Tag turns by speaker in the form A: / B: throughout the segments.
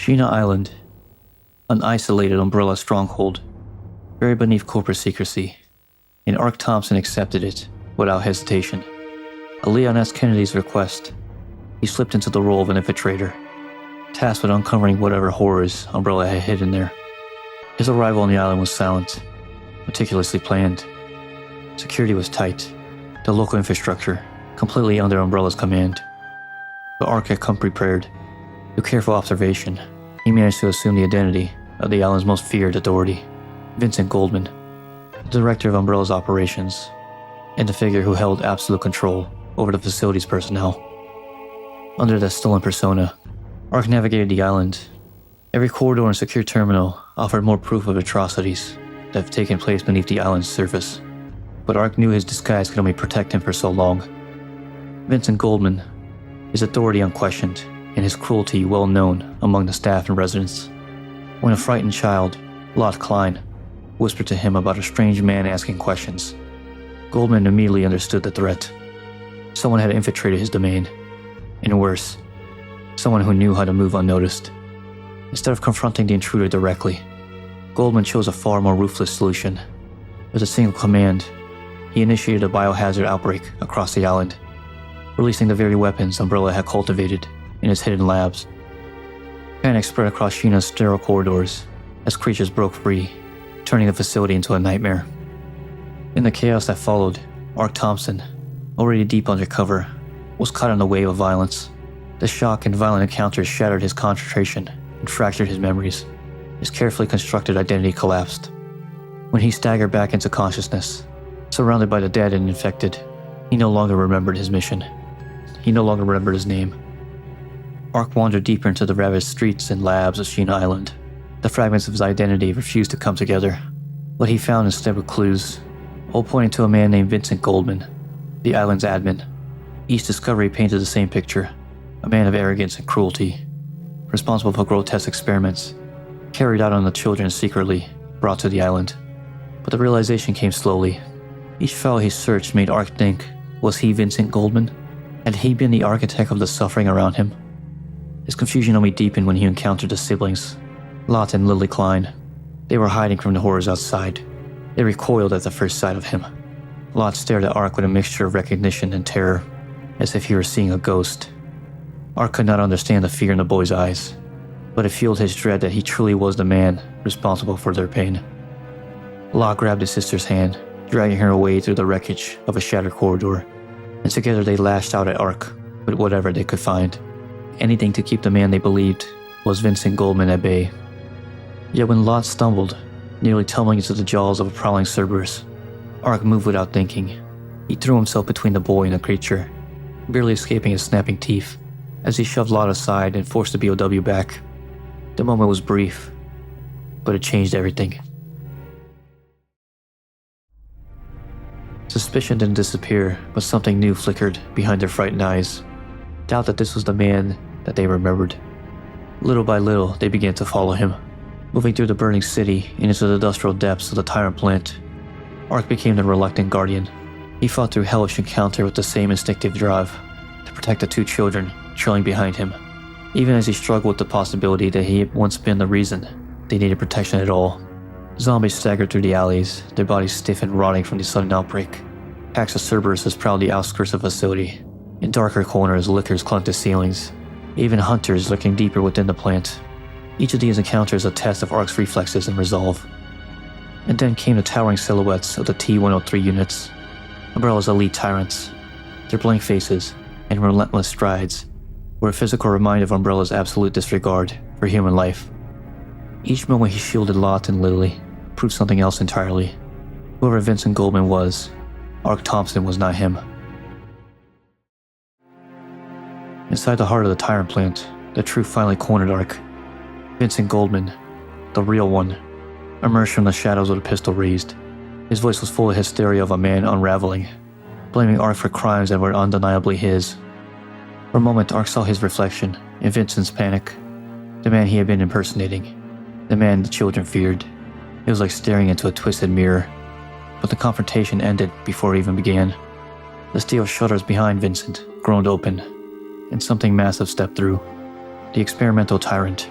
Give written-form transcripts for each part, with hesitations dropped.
A: Sheena Island, an isolated umbrella stronghold, buried beneath corporate secrecy, and Ark Thompson accepted it without hesitation. At Leon S. Kennedy's request, he slipped into the role of an infiltrator, tasked with uncovering whatever horrors Umbrella had hidden there. His arrival on the island was silent, meticulously planned. Security was tight, the local infrastructure completely under Umbrella's command. But Ark had come prepared. Through careful observation, he managed to assume the identity of the island's most feared authority, Vincent Goldman, the director of Umbrella's operations, and the figure who held absolute control over the facility's personnel. Under that stolen persona, Ark navigated the island. Every corridor and secure terminal offered more proof of atrocities that have taken place beneath the island's surface. But Ark knew his disguise could only protect him for so long. Vincent Goldman, his authority unquestioned, and his cruelty well known among the staff and residents. When a frightened child, Lot Klein, whispered to him about a strange man asking questions, Goldman immediately understood the threat. Someone had infiltrated his domain, and worse, someone who knew how to move unnoticed. Instead of confronting the intruder directly, Goldman chose a far more ruthless solution. With a single command, he initiated a biohazard outbreak across the island, releasing the very weapons Umbrella had cultivated in its hidden labs. Panic spread across Sheena's sterile corridors as creatures broke free, turning the facility into a nightmare. In the chaos that followed, Ark Thompson, already deep undercover, was caught in a wave of violence. The shock and violent encounters shattered his concentration and fractured his memories. His carefully constructed identity collapsed. When he staggered back into consciousness, surrounded by the dead and infected, he no longer remembered his mission. He no longer remembered his name. Ark wandered deeper into the ravaged streets and labs of Sheena Island. The fragments of his identity refused to come together. What he found instead were clues, all pointing to a man named Vincent Goldman, the island's admin. Each discovery painted the same picture, a man of arrogance and cruelty, responsible for grotesque experiments, carried out on the children secretly, brought to the island. But the realization came slowly. Each file he searched made Ark think, was he Vincent Goldman? Had he been the architect of the suffering around him? His confusion only deepened when he encountered the siblings, Lot and Lily Klein. They were hiding from the horrors outside. They recoiled at the first sight of him. Lot stared at Ark with a mixture of recognition and terror, as if he were seeing a ghost. Ark could not understand the fear in the boy's eyes, but it fueled his dread that he truly was the man responsible for their pain. Lot grabbed his sister's hand, dragging her away through the wreckage of a shattered corridor, and together they lashed out at Ark with whatever they could find. Anything to keep the man they believed was Vincent Goldman at bay. Yet when Lot stumbled, nearly tumbling into the jaws of a prowling Cerberus, Ark moved without thinking. He threw himself between the boy and the creature, barely escaping his snapping teeth, as he shoved Lot aside and forced the BOW back. The moment was brief, but it changed everything. Suspicion didn't disappear, but something new flickered behind their frightened eyes. Doubt that this was the man that they remembered. Little by little, they began to follow him, moving through the burning city and into the industrial depths of the Tyrant Plant. Ark became the reluctant guardian. He fought through hellish encounter with the same instinctive drive to protect the two children trailing behind him, even as he struggled with the possibility that he had once been the reason they needed protection at all. Zombies staggered through the alleys, their bodies stiff and rotting from the sudden outbreak. Packs of Cerberus prowled the outskirts of the facility. In darker corners, lickers clung to ceilings, even hunters lurking deeper within the plant. Each of these encounters a test of Ark's reflexes and resolve. And then came the towering silhouettes of the T-103 units, Umbrella's elite tyrants. Their blank faces and relentless strides were a physical reminder of Umbrella's absolute disregard for human life. Each moment he shielded Lot and Lily proved something else entirely. Whoever Vincent Goldman was, Ark Thompson was not him. Inside the heart of the Tyrant Plant, the truth finally cornered Ark. Vincent Goldman, the real one, emerged from the shadows with a pistol raised. His voice was full of hysteria of a man unraveling, blaming Ark for crimes that were undeniably his. For a moment, Ark saw his reflection in Vincent's panic, the man he had been impersonating, the man the children feared. It was like staring into a twisted mirror. But the confrontation ended before it even began. The steel shutters behind Vincent groaned open, and something massive stepped through. The experimental tyrant,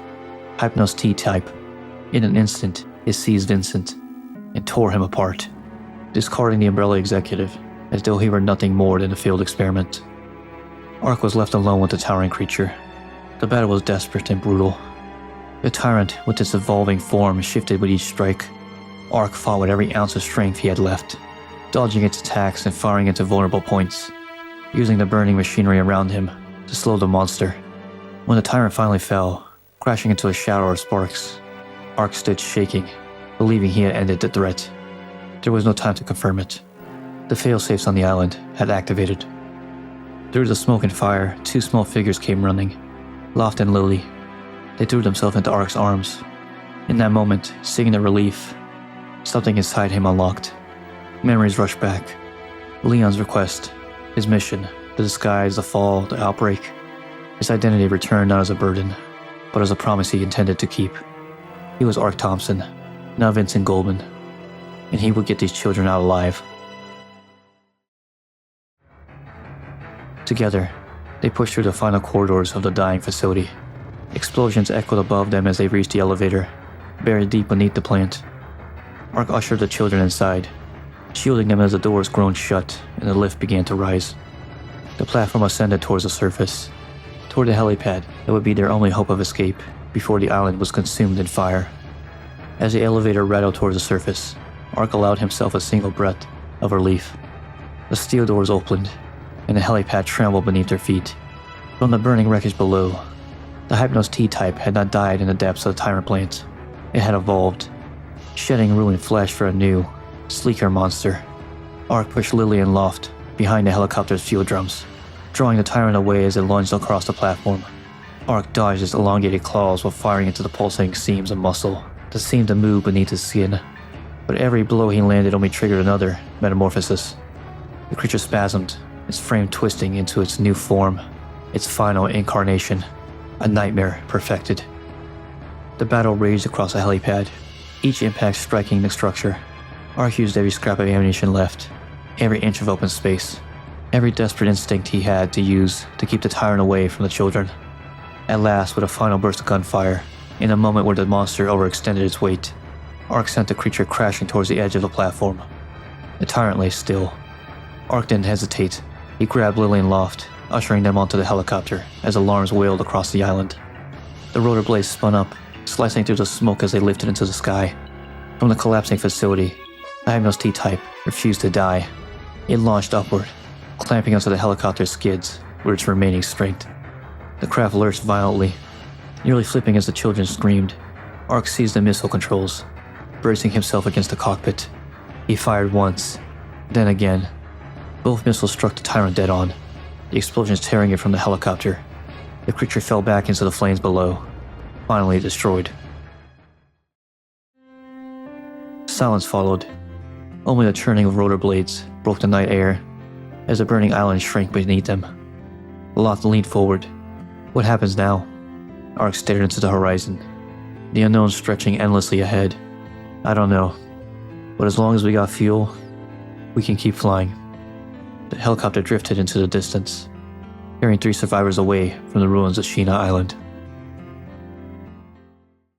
A: Hypnos-T Type. In an instant, it seized Vincent and tore him apart, discarding the Umbrella executive as though he were nothing more than a failed experiment. Ark was left alone with the towering creature. The battle was desperate and brutal. The Tyrant, with its evolving form, shifted with each strike. Ark fought with every ounce of strength he had left, dodging its attacks and firing into vulnerable points, using the burning machinery around him to slow the monster. When the Tyrant finally fell, crashing into a shower of sparks, Ark stood shaking, believing he had ended the threat. There was no time to confirm it. The failsafes on the island had activated. Through the smoke and fire, two small figures came running, Loft and Lily. They threw themselves into Ark's arms. In that moment, seeing the relief, something inside him unlocked. Memories rushed back. Leon's request, his mission, the disguise, the fall, the outbreak. His identity returned not as a burden, but as a promise he intended to keep. He was Ark Thompson, now Vincent Goldman, and he would get these children out alive. Together, they pushed through the final corridors of the dying facility. Explosions echoed above them as they reached the elevator, buried deep beneath the plant. Ark ushered the children inside, shielding them as the doors groaned shut and the lift began to rise. The platform ascended towards the surface, toward the helipad that would be their only hope of escape before the island was consumed in fire. As the elevator rattled towards the surface, Ark allowed himself a single breath of relief. The steel doors opened, and the helipad trembled beneath their feet. From the burning wreckage below, the Hypnos-T Type had not died in the depths of the Tyrant Plant. It had evolved, shedding ruined flesh for a new, sleeker monster. Ark pushed Lily and Loft behind the helicopter's fuel drums, drawing the Tyrant away as it lunged across the platform. Ark dodged its elongated claws while firing into the pulsating seams of muscle that seemed to move beneath his skin. But every blow he landed only triggered another metamorphosis. The creature spasmed, its frame twisting into its new form, its final incarnation, a nightmare perfected. The battle raged across the helipad, each impact striking the structure. Ark used every scrap of ammunition left, every inch of open space, every desperate instinct he had to use to keep the Tyrant away from the children. At last, with a final burst of gunfire, in a moment where the monster overextended its weight, Ark sent the creature crashing towards the edge of the platform. The Tyrant lay still. Ark didn't hesitate. He grabbed Lily and Loft, ushering them onto the helicopter as alarms wailed across the island. The rotor blades spun up, slicing through the smoke as they lifted into the sky. From the collapsing facility, the Hypnos-T Type refused to die. It launched upward, clamping onto the helicopter's skids with its remaining strength. The craft lurched violently, nearly flipping as the children screamed. Ark seized the missile controls, bracing himself against the cockpit. He fired once, then again. Both missiles struck the Tyrant dead on, the explosions tearing it from the helicopter. The creature fell back into the flames below, finally destroyed. Silence followed. Only the churning of rotor blades broke the night air as the burning island shrank beneath them. Loft leaned forward. What happens now? Ark stared into the horizon, the unknown stretching endlessly ahead. I don't know, but as long as we got fuel, we can keep flying. The helicopter drifted into the distance, carrying 3 survivors away from the ruins of Sheena Island.